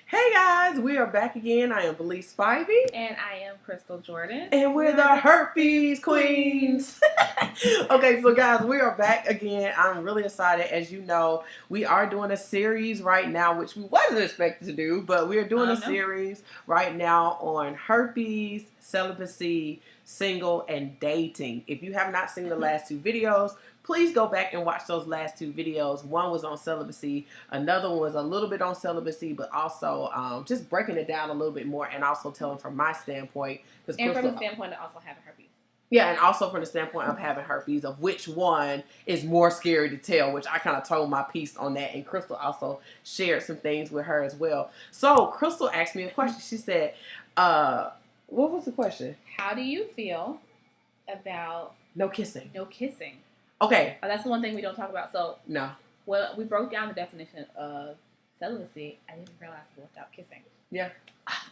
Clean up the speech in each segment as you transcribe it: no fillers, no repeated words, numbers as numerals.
Hey guys, we are back again. I am Felice Spivey. And I am Crystal Jordan. And we're the Herpes Queens. Okay, so guys, we are back again. I'm really excited. As you know, we are doing a series right now, which we wasn't expected to do, but we are doing a series right now on herpes, celibacy, single, and dating. If you have not seen the last two videos, please go back and watch those last two videos. One was on celibacy. Another one was a little bit on celibacy, but also just breaking it down a little bit more and also telling from my standpoint. And from the standpoint of also having herpes. Yeah, and also from the standpoint of having herpes, of which one is more scary to tell, which I kind of told my piece on that. And Crystal also shared some things with her as well. So Crystal asked me a question. She said, what was the question? How do you feel about no kissing? No kissing. Okay. That's the one thing we don't talk about. So no. Well, we broke down the definition of celibacy. I didn't realize it was without kissing. Yeah.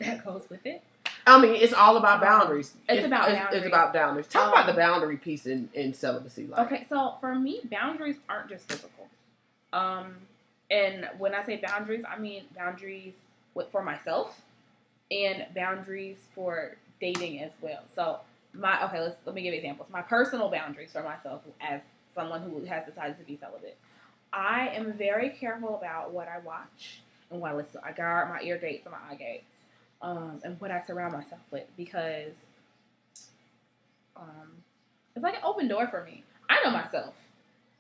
That goes with it. I mean, it's all about boundaries. It's about boundaries. It's about boundaries. Talk about the boundary piece in celibacy. Like. Okay, so for me, boundaries aren't just physical. And when I say boundaries, I mean boundaries for myself and boundaries for dating as well. So let me give examples. My personal boundaries for myself as someone who has decided to be celibate. I am very careful about what I watch and what I listen to. I guard my ear gates and my eye gates. And what I surround myself with, because it's like an open door for me. I know myself,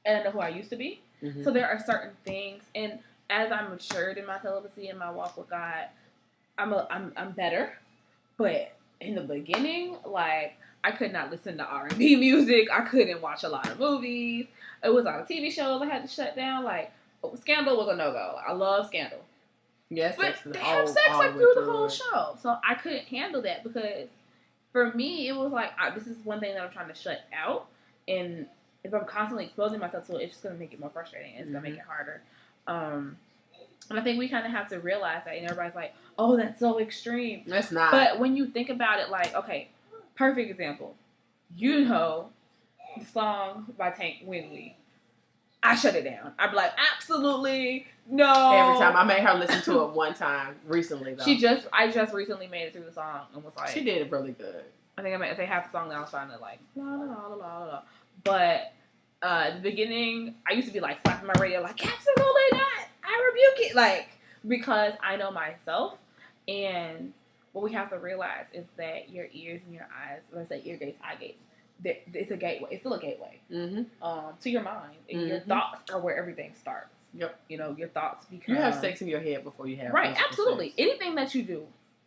and I know who I used to be. Mm-hmm. So there are certain things, and as I matured in my celibacy and my walk with God, I'm better. But in the beginning, like, I could not listen to R&B music. I couldn't watch a lot of movies. It was on TV shows I had to shut down. Like, Scandal was a no-go. I love Scandal. Yes, but they have sex like through the whole show, so I couldn't handle that, because for me it was like this is one thing that I'm trying to shut out, and if I'm constantly exposing myself to it, it's just going to make it more frustrating. It's going to make it harder. And I think we kind of have to realize that, and everybody's like, "Oh, that's so extreme." That's not. But when you think about it, like, okay, perfect example. You know, the song by Tank, "When We." I shut it down. I'd be like, absolutely no. Every time. I made her listen to it one time recently, though. I just recently made it through the song and was like, she did it really good. I think if they have the song that I was trying to like, la la la la la la. But at the beginning, I used to be like slapping my radio, like, absolutely not. I rebuke it, like, because I know myself, and what we have to realize is that your ears and your eyes, let's say ear gates, eye gates. It's a gateway. It's still a gateway to your mind. And your thoughts are where everything starts. Yep. You know, your thoughts become... You have sex in your head before you have right, absolutely. Sex. Anything that you do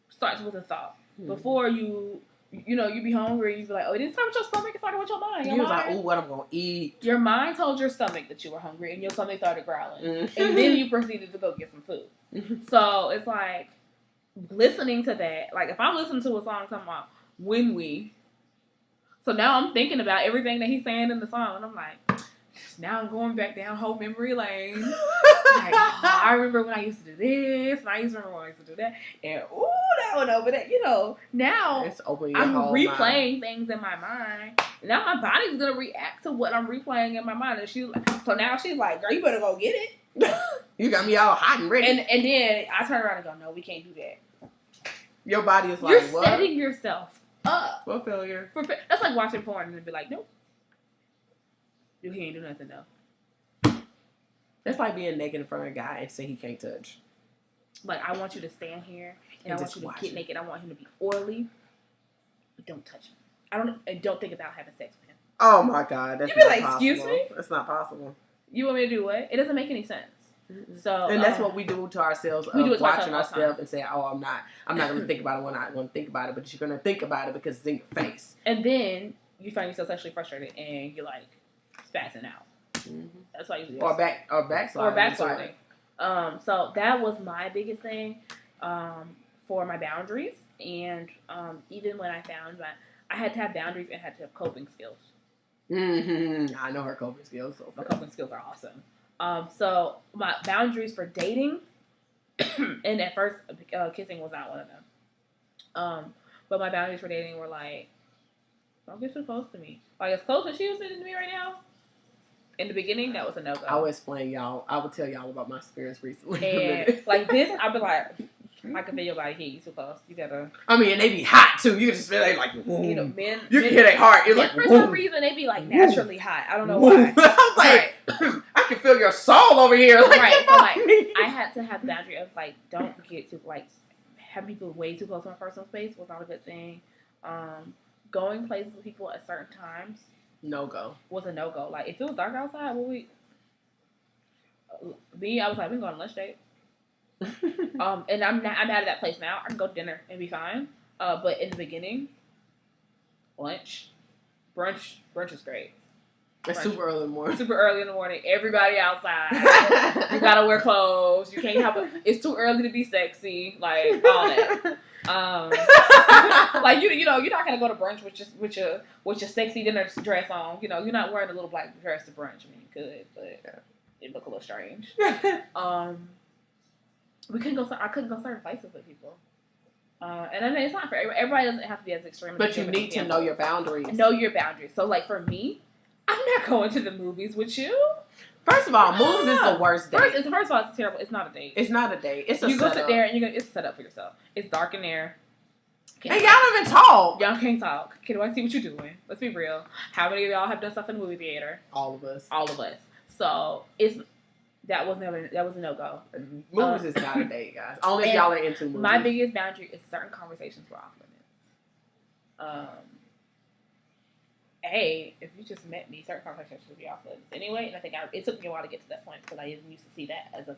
starts with a thought. Before you be hungry, you be like, oh, it didn't start with your stomach, it started with your mind. You was like, ooh, what I'm going to eat. Your mind told your stomach that you were hungry, and your stomach started growling. And then you proceeded to go get some food. So it's like, listening to that, like, if I'm listening to a song talking about "When We," so now I'm thinking about everything that he's saying in the song, and I'm like, now I'm going back down whole memory lane. Like, oh, I remember when I used to do this, and I used to remember when I used to do that, and ooh, that one over there. You know, now I'm replaying things in my mind. Now my body's gonna react to what I'm replaying in my mind, and so now she's like, "Girl, you better go get it." You got me all hot and ready. And then I turn around and go, "No, we can't do that." Your body is like, you're what? setting yourself up for failure. That's like watching porn and be like, nope, you can't do nothing though. That's like being naked in front of a guy and say he can't touch. Like, I want you to stand here and I want you to get naked. I want him to be oily, but don't touch him. Don't think about having sex with him. Oh my God, that's you be not like, possible. excuse me? That's not possible. You want me to do what? It doesn't make any sense. So, and that's what we do to ourselves. We do it to watching ourselves and say, "Oh, I'm not going to think about it when I want to think about it," but you're going to think about it because it's in your face. And then you find yourself sexually frustrated and you're like spazzing out. That's why you do. Or backsliding. So that was my biggest thing for my boundaries, and even when I found that I had to have boundaries and had to have coping skills. I know her coping skills. So my coping skills are awesome. So my boundaries for dating, and at first kissing was not one of them. But my boundaries for dating were like, don't get too close to me. Like, as close as she was sitting to me right now, in the beginning, that was a no-go. I will explain y'all. I will tell y'all about my experience recently. And like this, I'd be like, Like, if your body heat you too close, you gotta. I mean, and they be hot too. You can just feel like, you know, men. You can hear their heart. It's like, for some reason, they be like naturally hot. I don't know why. I was like, I can feel your soul over here. Like, right. So, like, I had to have the boundary of like, don't get too like, have people way too close to my personal space was not a good thing. Going places with people at certain times, no go. Was a no go. Like, if it was dark outside, I was like, we can go on a lunch date. And I'm out of that place now. I can go to dinner and be fine. But in the beginning, lunch, brunch is great. It's super early in the morning. Super early in the morning. Everybody outside. You gotta wear clothes. You can't have it's too early to be sexy. Like, all that. Like, you know, you're not gonna go to brunch with your sexy dinner dress on. You know, you're not wearing a little black dress to brunch. I mean, you could, but it look a little strange. We couldn't go. I couldn't go certain places with people. And I mean, it's not for everybody. Everybody doesn't have to be as extreme. But you need to know your boundaries. Know your boundaries. So, like, for me, I'm not going to the movies with you. First of all, movies is the worst date. First of all, it's terrible. It's not a date. It's not a date. It's a you go sit there and it's set up for yourself. It's dark in there. And y'all don't even talk. Y'all can't talk. Can I see what you're doing? Let's be real. How many of y'all have done stuff in the movie theater? All of us. All of us. So that was a no-go. Movies is not a date, guys. Only if y'all are into movies. My biggest boundary is certain conversations were off limits. If you just met me, certain conversations would be off limits anyway. And I think it took me a while to get to that point because I didn't used to see that as a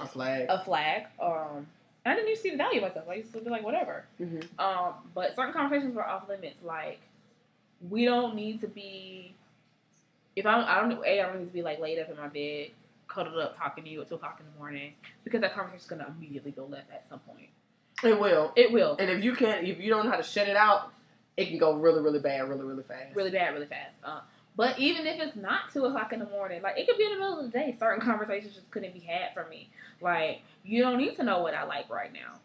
flag. A flag. I didn't used to see the value of myself. I used to be like, whatever. Mm-hmm. But certain conversations were off limits. Like, we don't need to be. I don't need to be like laid up in my bed, cuddled up, talking to you at 2:00 in the morning, because that conversation is gonna immediately go left at some point. It will. It will. And if you don't know how to shut it out, it can go really, really bad, really, really fast. Really bad, really fast. But even if it's not 2:00 in the morning, like, it could be in the middle of the day. Certain conversations just couldn't be had for me. Like, you don't need to know what I like right now.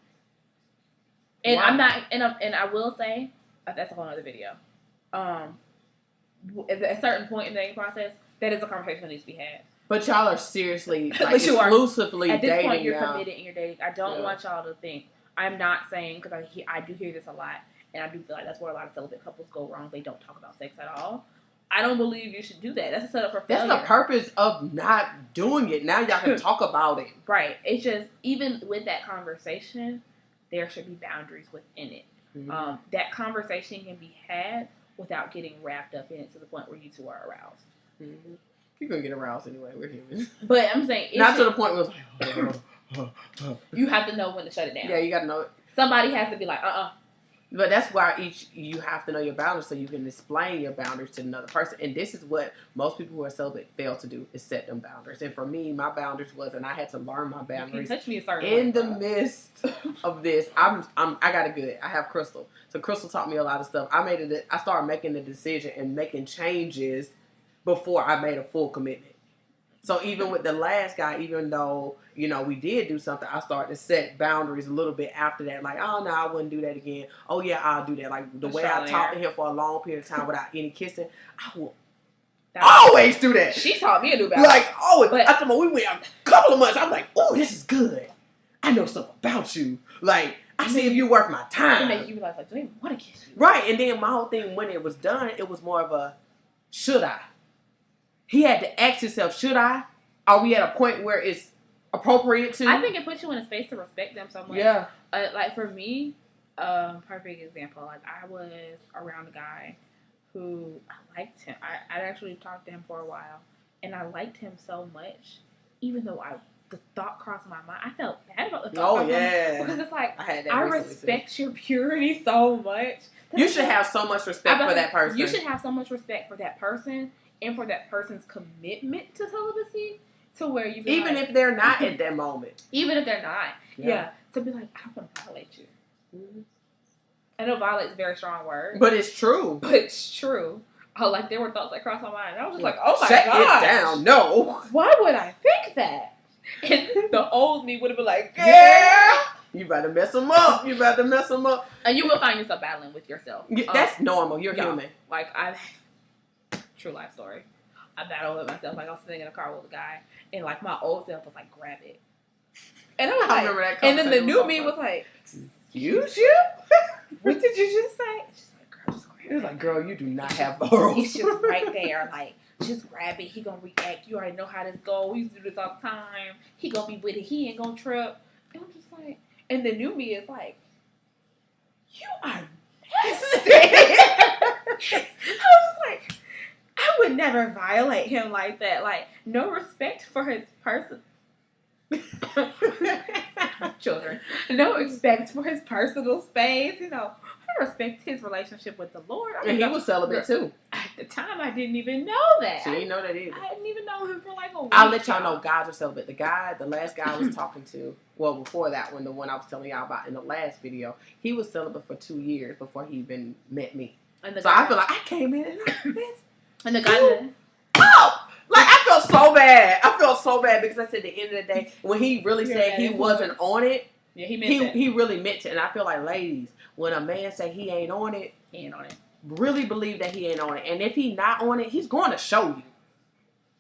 And wow. I'm not. And I will say, that's a whole other video. At a certain point in the dating process, that is a conversation that needs to be had. But y'all are seriously, like, exclusively dating. At this point, you're committed and you're dating. I don't want y'all to think. I'm not saying, because I do hear this a lot, and I do feel like that's where a lot of celibate couples go wrong. They don't talk about sex at all. I don't believe you should do that. That's a setup for failure. That's the purpose of not doing it. Now y'all can talk about it. Right. It's just, even with that conversation, there should be boundaries within it. Mm-hmm. That conversation can be had without getting wrapped up in it to the point where you two are aroused. Mm-hmm. You're going to get aroused anyway. We're humans. But I'm saying... Not to the point where it's like... You have to know when to shut it down. Yeah, you got to know it. Somebody has to be like, But that's why you have to know your boundaries so you can explain your boundaries to another person. And this is what most people who are celibate fail to do, is set them boundaries. And for me, my boundaries was, and I had to learn my boundaries. You touch me a certain in the midst of this. I got it good. I have Crystal. So Crystal taught me a lot of stuff. I started making the decision and making changes before I made a full commitment. So even with the last guy, even though, we did do something, I started to set boundaries a little bit after that. Like, oh, no, I wouldn't do that again. Oh, yeah, I'll do that. Like, the way I talked to him for a long period of time without any kissing, I will always do that. She taught me a new boundary. Like, always. But I thought, we went a couple of months. I'm like, oh, this is good. I know stuff about you. Like, I see if you're worth my time. It makes you realize, like, do they want to kiss you? Right. And then my whole thing, when it was done, it was more of a, should I? He had to ask himself, should I? Are we at a point where it's appropriate to? I think it puts you in a space to respect them so much. Yeah. Like, for me, perfect example. Like, I was around a guy who I liked him. I actually talked to him for a while, and I liked him so much, even though the thought crossed my mind. I felt bad about the thought. Oh, yeah. Because it's like, I respect your purity so much. You should have so much respect for that person. You should have so much respect for that person and for that person's commitment to celibacy. To where you even if they're not at that moment. Even if they're not. Yeah. To be like, I don't want to violate you. Mm-hmm. I know violate is a very strong word. But it's true. Like, there were thoughts that crossed my mind. And I was just like, oh my God. God. Shut it down. No. Why would I think that? And the old me would have been like, yeah. You better mess them up. And you will find yourself battling with yourself. That's normal. You're human. Like, true life story. I battled with myself. Like, I was sitting in a car with a guy, and like my old self was like, grab it. And I was I like, remember that and then the conversation new was so me fun. was like, Excuse you? what did you just say? She's like, girl, just grab It was it. like, girl, you do not have morals. It's just right there. Like, just grab it. He gonna react. You already know how this goes. We used to do this all the time. He gonna be with it. He ain't gonna trip. And I'm just like, and the new me is like, you are nasty. I was like, I would never violate him like that. Like, no respect for his person. Children. No respect for his personal space. You know, I respect his relationship with the Lord. And he was celibate too. At the time, I didn't even know that. She didn't know that either. I didn't even know him for like a week. I'll let y'all know guys are celibate. The last guy I was talking to, well, before that one, the one I was telling y'all about in the last video, he was celibate for 2 years before he even met me. And the So guy, I feel like I came in and I missed. and the guy, Oh! Like, I felt so bad. I felt so bad because I said at the end of the day, when he really said he wasn't on it, yeah, he meant that. he really meant it. And I feel like, ladies, when a man say he ain't on it, He ain't on it. really believe that he ain't on it. And if he not on it, he's going to show you.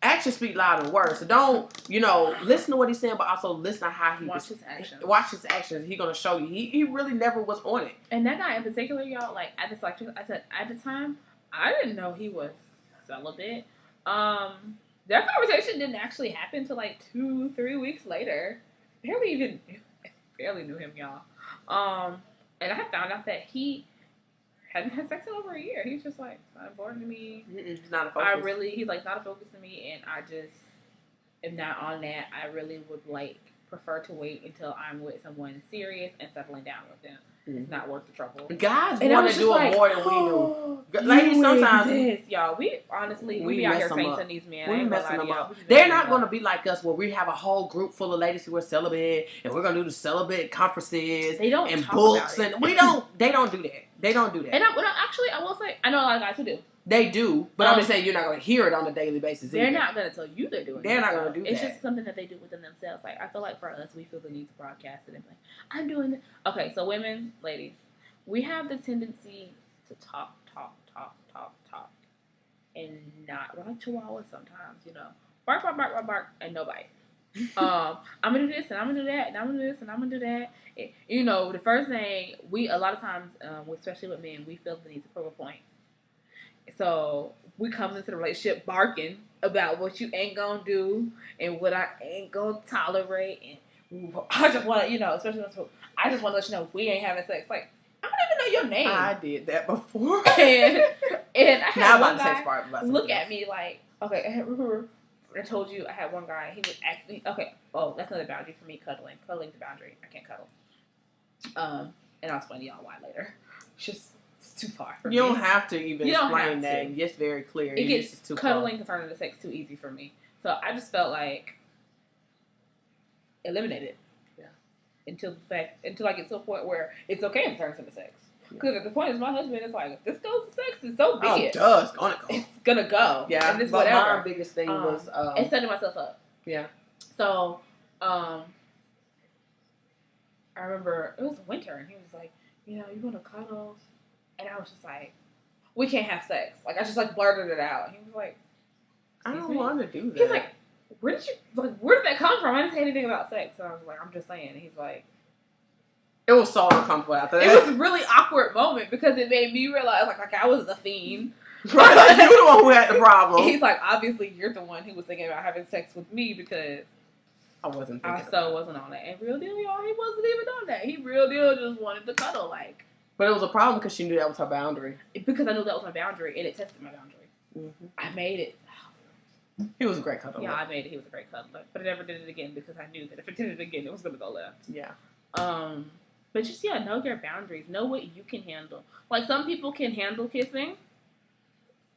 Actions speak louder than words. So don't, listen to what he's saying, but also listen to how he Watch his actions. Watch his actions. He's going to show you. He really never was on it. And that guy in particular, y'all, like, at this lecture, I said, at the time, I didn't know he was celibate. That conversation didn't actually happen until like 2-3 weeks later. Barely knew him, y'all. And I had found out that he hadn't had sex in over a year. He's just like, it's not important to me. It's not a focus. He's like, not a focus to me, and I just am not on that. I really would prefer to wait until I'm with someone serious and settling down with them. It's not worth the trouble. Guys want to do it more than we do. Ladies, sometimes y'all, we honestly we be out here sainting these men. We messing them up. They're not going to be like us, where we have a whole group full of ladies who are celibate, and we're going to do the celibate conferences and books, and we don't. They don't do that. They don't do that. And I will say, I know a lot of guys who do. They do, but I'm just saying you're not going to hear it on a daily basis. They're not going to tell you they're doing it. They're not going to do that. It's just something that they do within themselves. Like, I feel like for us, we feel the need to broadcast it and be like, I'm doing it. Okay, so women, ladies, we have the tendency to talk, and not. We're like chihuahuas sometimes, bark, bark, bark, bark, bark, and no bite. I'm gonna do this, and I'm gonna do that, and I'm gonna do this, and I'm gonna do that. The first thing a lot of times, especially with men, we feel the need to prove a point. So we come into the relationship barking about what you ain't gonna do and what I ain't gonna tolerate, and I just want to, especially I just want to let you know we ain't having sex. Like, I don't even know your name. I did that before. and I had now one about the sex part. Look at me like, okay, I told you I had one guy, he would ask me, okay, that's another boundary for me, cuddling. Cuddling's a boundary. I can't cuddle. And I'll explain to y'all why later. It's too far for me. You don't have to even explain that. It's very clear. It gets too cuddling concerning the sex too easy for me. So I just felt like eliminated. Yeah. Until I get to a point where it's okay if it turns into sex. Because at the point is my husband is like, if this goes to sex, it's so be it. It's gonna go. It's gonna go. Yeah. And it's but whatever. my biggest thing was and setting myself up. Yeah. So I remember it was winter and he was like, you want to cuddle? And I was just like, we can't have sex. Like, I just blurted it out. He was like, I don't want to do that. He's like, where did that come from? I didn't say anything about sex. So I was like, I'm just saying. And he's like, it was so uncomfortable after that. It was a really awkward moment because it made me realize like I was the fiend. Right, like you the one who had the problem. He's like, obviously you're the one who was thinking about having sex with me because I wasn't wasn't on that. And real deal, y'all, he wasn't even on that. He real deal just wanted to cuddle like. But it was a problem because she knew that was her boundary. Because I knew that was my boundary and it tested my boundary. Mm-hmm. I made it. He was a great cuddler. Yeah, I made it. He was a great cuddler. But I never did it again because I knew that if it did it again, it was going to go left. Yeah. But just, know your boundaries. Know what you can handle. Like, some people can handle kissing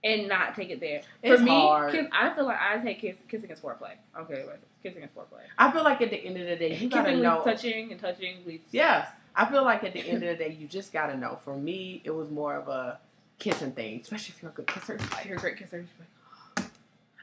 and not take it there. It's For me, hard. I feel like I take kissing as foreplay. Okay, kissing is foreplay. I feel like at the end of the day, you gotta know. Touching and touching leads. Yes. I feel like at the end of the day, you just gotta know. For me, it was more of a kissing thing, especially if you're a good kisser. If you're a great kisser,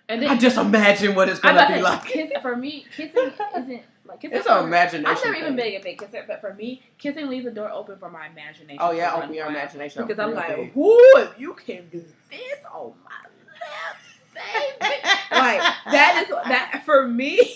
and then, I just imagine what it's gonna be like. For me, kissing isn't like kissing. It's an imagination. I've never even been a big kisser, but for me, kissing leaves the door open for my imagination. Oh yeah, open your imagination. Because I'm like, if you can do this on my left, baby, like that for me.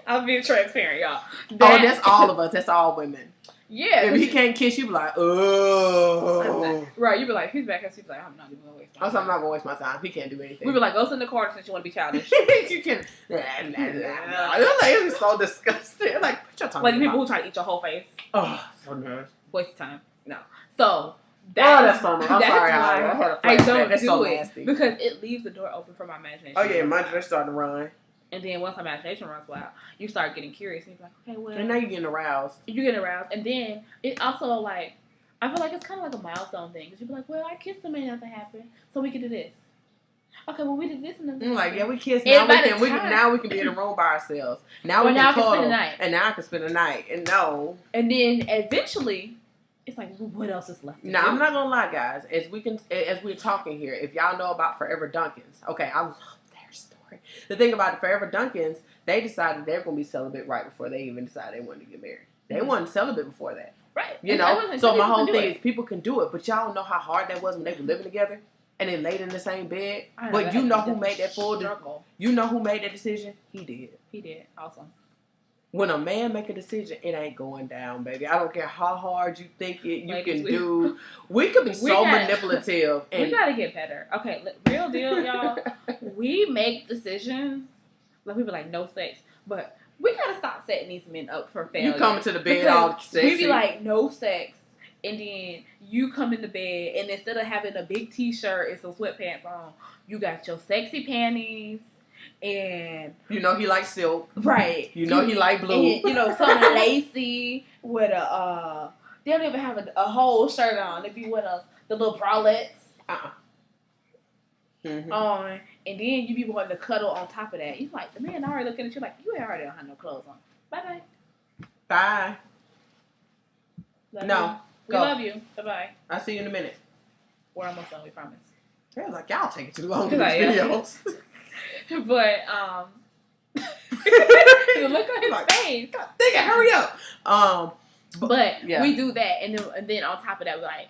I'm being transparent, y'all. That's all of us. That's all women. Yeah. If he can't kiss you, be like, oh. Right, you be like, he's back, and she's like, I'm not even gonna waste my time. I'm not gonna waste my time. He can't do anything. We be like, go sit in the corner since you want to be childish. You can. It's so disgusting. Like, put your tongue. Like the people who try to eat your whole face. Oh, so nice. Waste of time. No. So that's so nice. I'm sorry. I don't that's do so it nasty. because it leaves the door open for my imagination. Oh yeah, my dress starting to run. And then once imagination runs wild, you start getting curious and you're like, okay, well. And now you're getting aroused. You get aroused, and then it also like I feel like it's kind of like a milestone thing because you be like, well, I kissed him and nothing happened, so we can do this. Okay, well, we did this and nothing. Like, yeah, we kissed. Now we can be in a room by ourselves. Now we can cuddle, and now I can spend the night. And then eventually, it's like, well, what else is left? Now I'm not gonna lie, guys. As we're talking here, if y'all know about Forever Dunkins, okay, I love their story. The thing about the Forever Dunkins, they decided they were gonna be celibate right before they even decided they wanted to get married. They weren't celibate before that. Right. You know? So my whole thing is people can do it, but y'all know how hard that was when they were living together and then laid in the same bed. But you know who made that You know who made that decision? He did. He did. Awesome. When a man make a decision, it ain't going down, baby. I don't care how hard you think you can do. We could be manipulative. And we gotta get better. Okay, real deal, y'all. We make decisions. Like we be like, no sex, but we gotta stop setting these men up for failure. You coming to the bed all sexy. We be like, no sex, and then you come in the bed, and instead of having a big t-shirt and some sweatpants on, you got your sexy panties. And you know he likes silk, right? You know he like blue. And, you know, something lacy with a. They don't even have a whole shirt on. They be with the little bralettes on, and then you be wanting to cuddle on top of that. You like the man already looking at you like you already don't have no clothes on. Bye. We love you. Bye. I'll see you in a minute. We're almost done. We promise. They're like, y'all take it too long to these videos. But you look at his face. Think it, hurry up. But we do that, and then on top of that, we're like,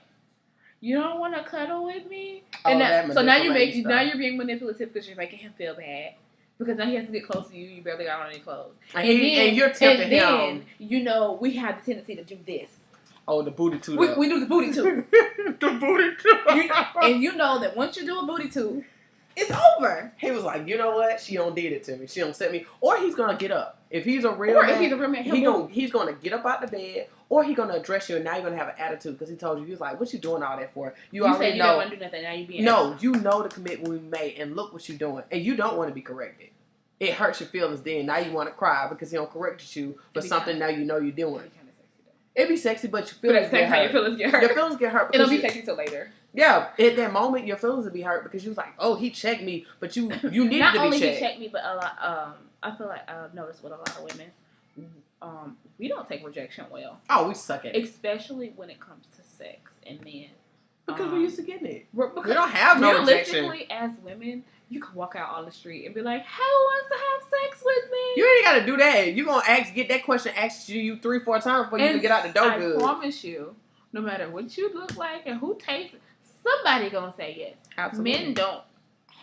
you don't want to cuddle with me. And so now you're being manipulative because you're making him feel bad because now he has to get close to you. You barely got on any clothes, and you're tempting him. And then you know we have the tendency to do this. Oh, the booty too. We do the booty too. The booty too. And you know that once you do a booty too, it's over. He was like, you know what? She don't did it to me. She don't set me. Or he's gonna get up. If he's a real man, he's gonna get up out the bed, or he's gonna address you, and now you're gonna have an attitude because he told you. He was like, "What you doing all that for? You already said you didn't want to do nothing. Now you being you know the commitment we made, and look what you're doing, and you don't want to be corrected. It hurts your feelings. Then now you want to cry because he don't correct you for something now you know you're doing. It'd be sexy, but your feelings get hurt. Your feelings get hurt. It'll be sexy till later. Yeah, at that moment, your feelings would be hurt because you was like, "Oh, he checked me," but you needed to be checked. Not only he checked me, but a lot. I feel like I've noticed with a lot of women, we don't take rejection well. Oh, we suck at it, especially when it comes to sex and men. Because we're used to getting it. We don't have no rejection. Realistically, as women, you can walk out on the street and be like, "Who wants to have sex with me?" You ain't got to do that. You gonna get that question asked you 3-4 times before you can get out the door. I promise you, no matter what you look like and who tastes it, somebody gonna say yes. Absolutely. Men don't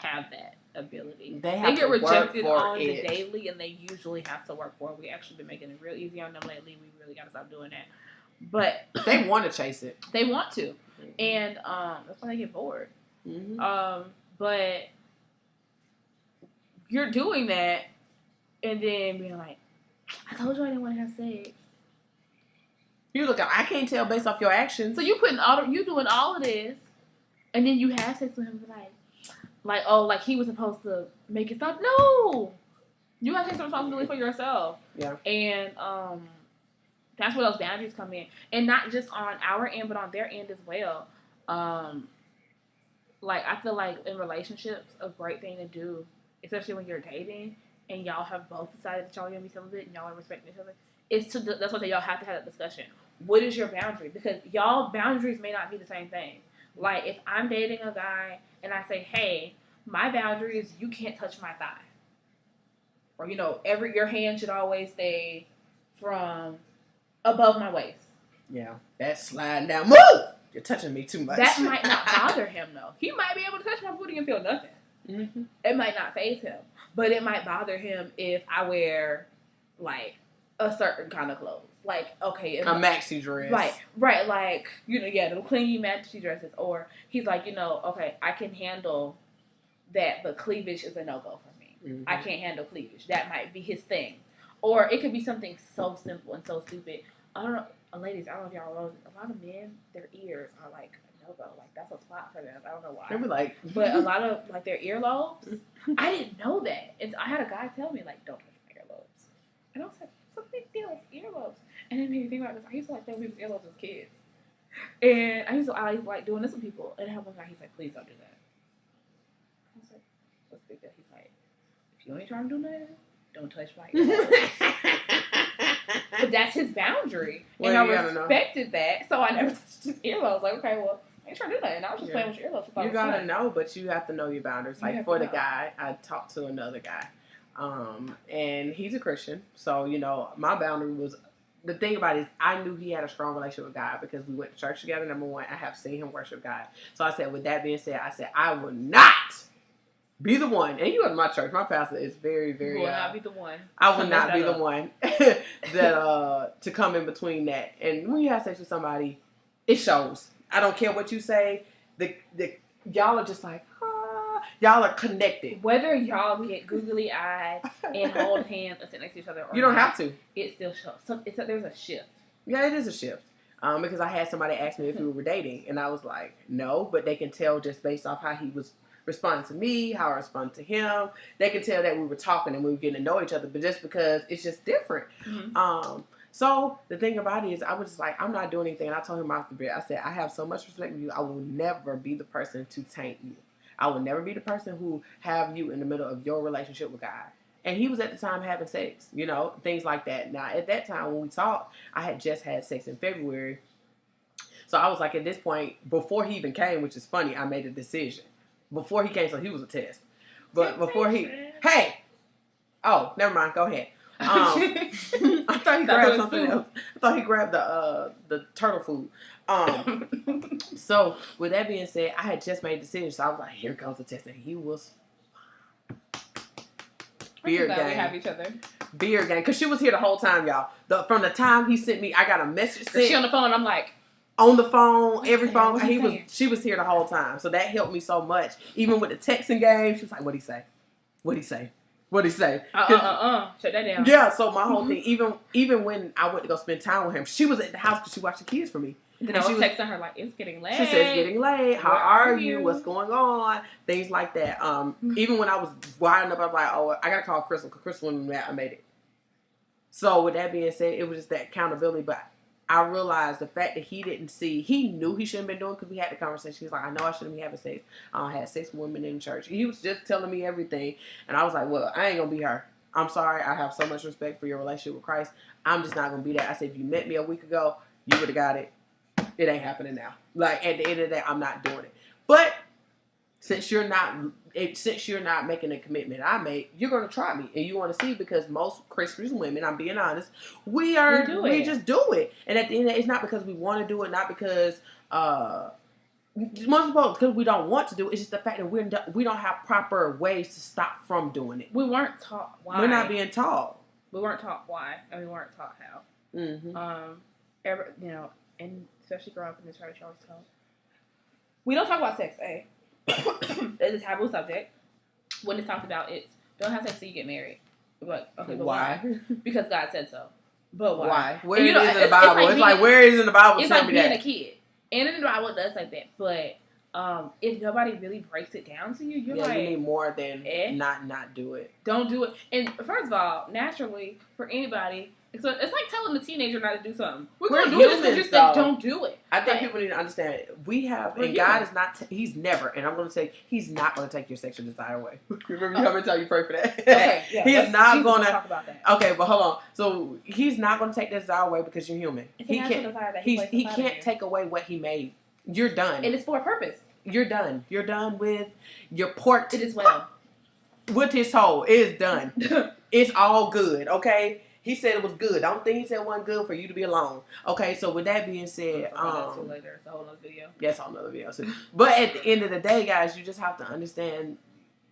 have that ability. They get rejected on the daily, and they usually have to work for it. We actually been making it real easy on them lately. We really gotta stop doing that. But they want to chase it. They want to, and that's why they get bored. Mm-hmm. But you're doing that, and then being like, "I told you I didn't want to have sex." You look, I can't tell based off your actions. So you doing all of this, and then you have sex with him, like he was supposed to make it stop. No, you have to take some responsibility for yourself. Yeah, and that's where those boundaries come in, and not just on our end, but on their end as well. Like I feel like in relationships, a great thing to do, especially when you're dating and y'all have both decided that y'all are gonna be celibate and y'all are respecting each other, that's what y'all have to have that discussion. What is your boundary? Because y'all boundaries may not be the same thing. Like if I'm dating a guy and I say, "Hey, my boundary is you can't touch my thigh," or your hand should always stay from above my waist. Yeah, that's sliding down. Move! You're touching me too much. That might not bother him though. He might be able to touch my booty and feel nothing. Mm-hmm. It might not faze him, but it might bother him if I wear like a certain kind of clothes. Like, okay, a maxi dress. Right, like, you know, yeah, the clingy maxi dresses. Or he's like, you know, okay, I can handle that, but cleavage is a no-go for me. Mm-hmm. I can't handle cleavage. That might be his thing. Or it could be something so simple and so stupid. I don't know, ladies, I don't know if y'all know, a lot of men, their ears are like a no-go. Like, that's a spot for them. I don't know why. They were like... But a lot of, like, their earlobes, I didn't know that. And I had a guy tell me, like, don't touch my earlobes. And I was like, what's a big deal with earlobes? And it made me think about this. I used to, like, play with people's earlobes as kids. And I used to like doing this with people. And I had one guy, he's like, please don't do that. I was like, what's the big deal? He's like, if you ain't trying to do nothing, don't touch my earlobes. But that's his boundary. Well, and I respected that. So I never touched his earlobes. Like, okay, well, I ain't trying to do nothing. I was just playing with your earlobes. You gotta know, but you have to know your boundaries. Like, for the guy, I talked to another guy. And he's a Christian. So, you know, my boundary was... The thing about it is, I knew he had a strong relationship with God because we went to church together. Number one, I have seen him worship God. So I said, with that being said, I will not be the one. And you go to my church. My pastor is very, very... You will not be the one. I will not be the one that to come in between that. And when you have sex with somebody, it shows. I don't care what you say. Y'all are just like, y'all are connected. Whether y'all get googly eyed and hold hands and sit next to each other, or you don't have to. It still shows. There's a shift. Yeah, it is a shift. Because I had somebody ask me if we were dating, and I was like, no, but they can tell just based off how he was responding to me, how I responded to him. They can tell that we were talking and we were getting to know each other, but just because it's just different. Mm-hmm. So the thing about it is, I was just like, I'm not doing anything. And I told him off the bat, I said, I have so much respect for you. I will never be the person to taint you. I will never be the person who have you in the middle of your relationship with God. And he was at the time having sex, you know, things like that. Now, at that time when we talked, I had just had sex in February. So I was like, at this point, before he even came, which is funny, I made a decision. Before he came, so he was a test. But before he... Hey! Oh, never mind. Go ahead. I thought he grabbed something else. I thought he grabbed the turtle food. So with that being said, I had just made a decision. So I was like, here comes the test. And he was beard gang. We have each other. Beard gang. Because she was here the whole time, y'all. From the time he sent me, I got a message sent. She on the phone, I'm like... On the phone, every phone. She was here the whole time. So that helped me so much. Even with the texting game, she was like, what'd he say? What'd he say? What'd he say? Shut that down. Yeah, so my whole thing, even when I went to go spend time with him, she was at the house because she watched the kids for me. Then I was texting her like, it's getting late. She said, it's getting late. How are you? What's going on? Things like that. Even when I was winding up, I was like, oh, I got to call Crystal because Crystal knew that I made it. So with that being said, it was just that accountability. But I realized the fact that he didn't see, he knew he shouldn't have been doing because we had the conversation. He's like, I know I shouldn't be having sex. I had 6 women in church. He was just telling me everything. And I was like, well, I ain't going to be her. I'm sorry. I have so much respect for your relationship with Christ. I'm just not going to be that. I said, if you met me a week ago, you would have got it. It ain't happening now. Like, at the end of the day, I'm not doing it. But since you're not making a commitment I made, you're going to try me. And you want to see, because most Christian women, I'm being honest, we just do it. And at the end of the day, it's not because we want to do it, not because, most people, because we don't want to do it. It's just the fact that we don't have proper ways to stop from doing it. We weren't taught why. We're not being taught. We weren't taught why, and we weren't taught how. Mm-hmm. And especially growing up in the church, I was told, we don't talk about sex, eh? It's a taboo subject. When it's talked about, it's don't have sex until you get married. But okay, but why? Because God said so. But why? Where it is in the Bible? It's like where is in the Bible? It's like being a kid, and in the Bible it does like that. But if nobody really breaks it down to you, you're like, you need more than not do it. Don't do it. And first of all, naturally for anybody. So it's like telling a teenager not to do something. We're going to do this because you said don't do it. I think people need to understand we have, and God is not, he's never, and I'm going to say, he's not going to take your sexual desire away. Remember you coming to tell you pray for that? Okay, yeah. He is not going to. Talk about that. Okay, but hold on. So he's not going to take that desire away because you're human. He can't take away what he made. You're done. It is for a purpose. You're done. You're done with your pork. It is well. With his whole. It is done. It's all good, okay? He said it was good. I don't think he said it wasn't good for you to be alone. Okay, so with that being said, later. It's a whole other video. Yeah, it's a whole other video. But at the end of the day, guys, you just have to understand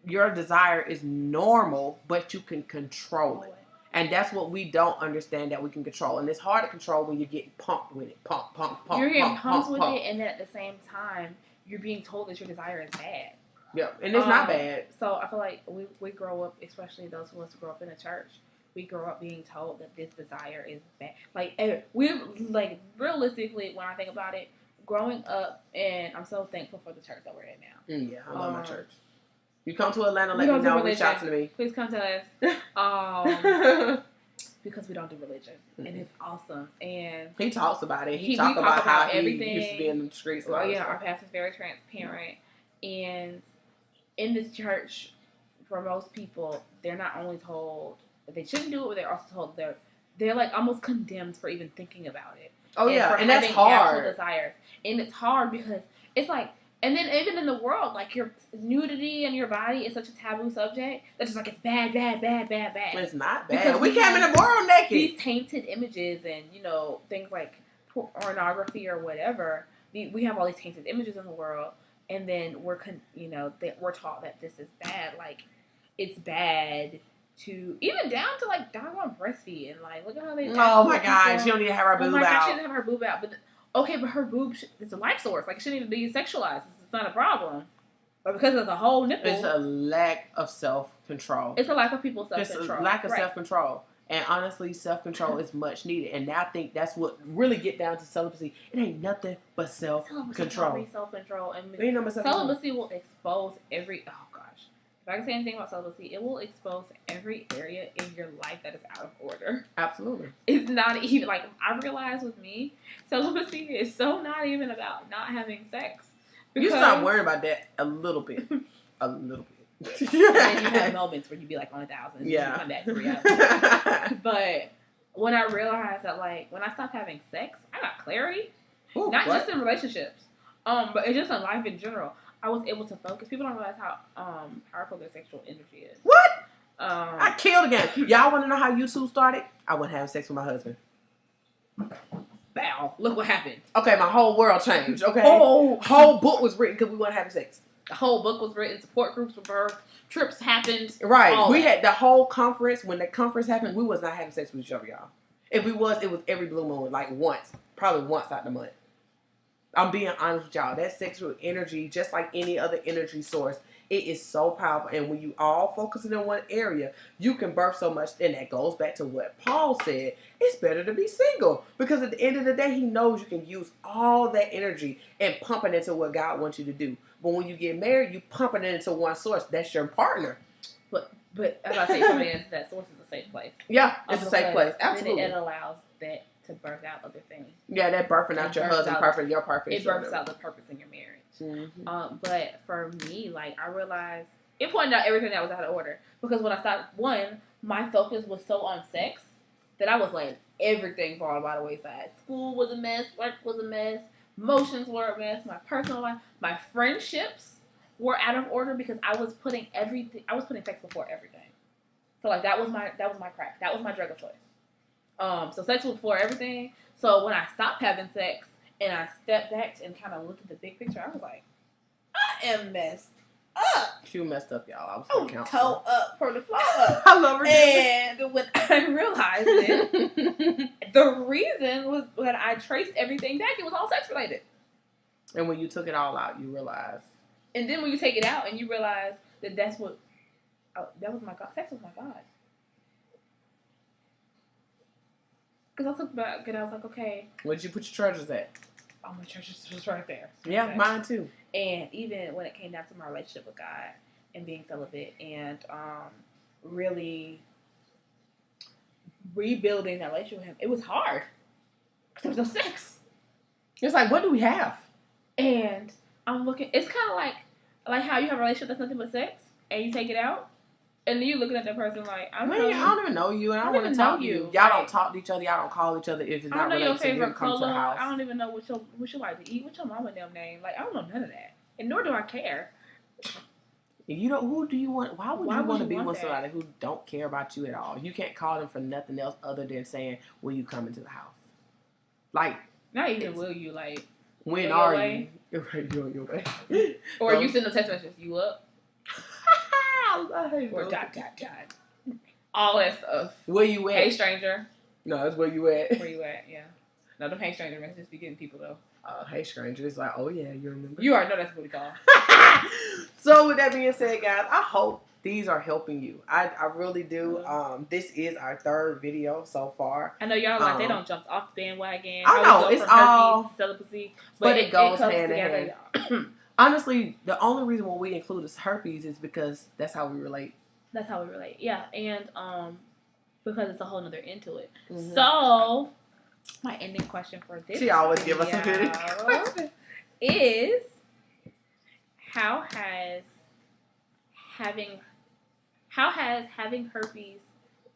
your desire is normal, but you can control it. And that's what we don't understand that we can control. And it's hard to control when you're getting pumped with it. Pump. You're getting pumped with it, and then at the same time, you're being told that your desire is bad. Yep, and it's not bad. So I feel like we grow up, especially those of us who grow up in a church, we grow up being told that this desire is bad. Like, realistically, when I think about it, growing up, and I'm so thankful for the church that we're in now. Yeah, I love my church. You come to Atlanta, let me know. Reach out to me. Please come to us. Because we don't do religion, and it's awesome. And he talks about it. He talks about how everything. He used to be in the streets. Well, yeah, our pastor's very transparent, and in this church, for most people, they're not only told that they shouldn't do it, but they're also told they're like almost condemned for even thinking about it. Oh, yeah, and that's hard. Desires. And it's hard because it's like, and then even in the world, like your nudity and your body is such a taboo subject that's just like it's bad. It's not bad. Because we came in the world naked. These tainted images and, things like pornography or whatever, we have all these tainted images in the world, and then we're taught that this is bad. Like, it's bad to, even down to like doggone breastfeed, and like, look at how they. Oh my God, she don't need to have her boob out. Oh my God, she doesn't have her boob out, but but her boob is a life source. Like, it shouldn't even be sexualized. It's not a problem. But because of the whole nipple, it's a lack of self-control. It's a lack of people's self-control. It's a lack of self-control. And honestly, self-control is much needed. And I think that's what really get down to celibacy. It ain't nothing but self-control. Self-control. And celibacy will expose every... Oh, gosh. If I can say anything about celibacy, it will expose every area in your life that is out of order. Absolutely. It's not even... Like, I realize with me, celibacy is so not even about not having sex. You start worrying about that a little bit. A little bit. And then you have moments where you be like on 1,000. Yeah. You come back 3 hours. But when I realized that, like, when I stopped having sex, I got clarity. Ooh, not just in relationships, but it's just in life in general. I was able to focus. People don't realize how powerful their sexual energy is. What? I killed again. Y'all want to know how YouTube started? I wasn't having sex with my husband. Bow. Look what happened. Okay, my whole world changed. Okay, whole book was written because we weren't having sex. The whole book was written. Support groups were birthed. Trips happened. Right. We had the whole conference. When the conference happened, we was not having sex with each other, y'all. If we was, it was every blue moon, like once, probably once out the month. I'm being honest with y'all. That sexual energy, just like any other energy source, it is so powerful. And when you all focusing in one area, you can birth so much. And that goes back to what Paul said. It's better to be single. Because at the end of the day, he knows you can use all that energy and pump it into what God wants you to do. But when you get married, you pumping it into one source. That's your partner. But as I say, coming into that source is a safe place. Yeah, it's a safe place. Absolutely. It allows that to birth out other things. Yeah, that birthing out your husband, perfect, your purpose. It births out the purpose in your marriage. Mm-hmm. But for me, like, I realized it pointed out everything that was out of order. Because when I stopped, my focus was so on sex that I was like, everything falling by the wayside. School was a mess. Work was a mess. Emotions were a mess. My personal life, my friendships were out of order because I was putting sex before everything. So like that was my crack. That was my drug of choice. So sex was before everything. So when I stopped having sex and I stepped back and kind of looked at the big picture, I was like, I am messed up. She messed up, y'all. I was toe up from the floor up. I love her. And when I realized it, the reason was when I traced everything back, it was all sex related. And when you took it all out, you realized. And then when you take it out and you realize that that was my God. Sex was my God. Because I took back and I was like, okay. Where'd you put your treasures at? Oh, my treasures was right there. Yeah, mine too. And even when it came down to my relationship with God and being celibate and really rebuilding that relationship with Him, it was hard. Because there was no sex. It's like, what do we have? And I'm looking, it's kind of like how you have a relationship that's nothing but sex and you take it out. And then you're looking at that person like, I don't even know you, and I don't want to talk to you. Y'all don't talk to each other. Y'all don't call each other if it's not related to you. Come to the house. I don't even know what you like to eat. What's your mama damn name? Like, I don't know none of that, and nor do I care. You know, who do you want? Why would you want to be with somebody who don't care about you at all? You can't call them for nothing else other than saying, "Will you come into the house?" Like, not even will you, like, when are you? You're on your way. Or you send a text message, you up? Or dot. all that stuff. Where you at? Hey, stranger. No, that's where you at. Where you at? Yeah. No, them hey stranger messages be getting people though. Hey, stranger. It's like, oh yeah, you remember? You already know that's what we call. So with that being said, guys, I hope these are helping you. I really do. This is our 3rd video so far. I know y'all like they don't jump off the bandwagon. I know it's all celibacy, but it goes comes hand in together, hand. Honestly, the only reason why we include is herpes is because that's how we relate. That's how we relate. Yeah, and because it's a whole nother into it. Mm-hmm. So my ending question for this she always give us a good question is how has having herpes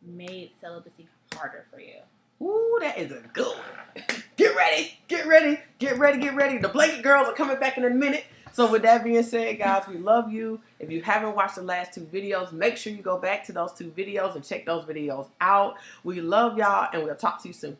made celibacy harder for you? Ooh, that is a good one. Get ready, get ready, get ready, get ready. The blanket girls are coming back in a minute. So with that being said, guys, we love you. If you haven't watched the last 2 videos, make sure you go back to those 2 videos and check those videos out. We love y'all, and we'll talk to you soon.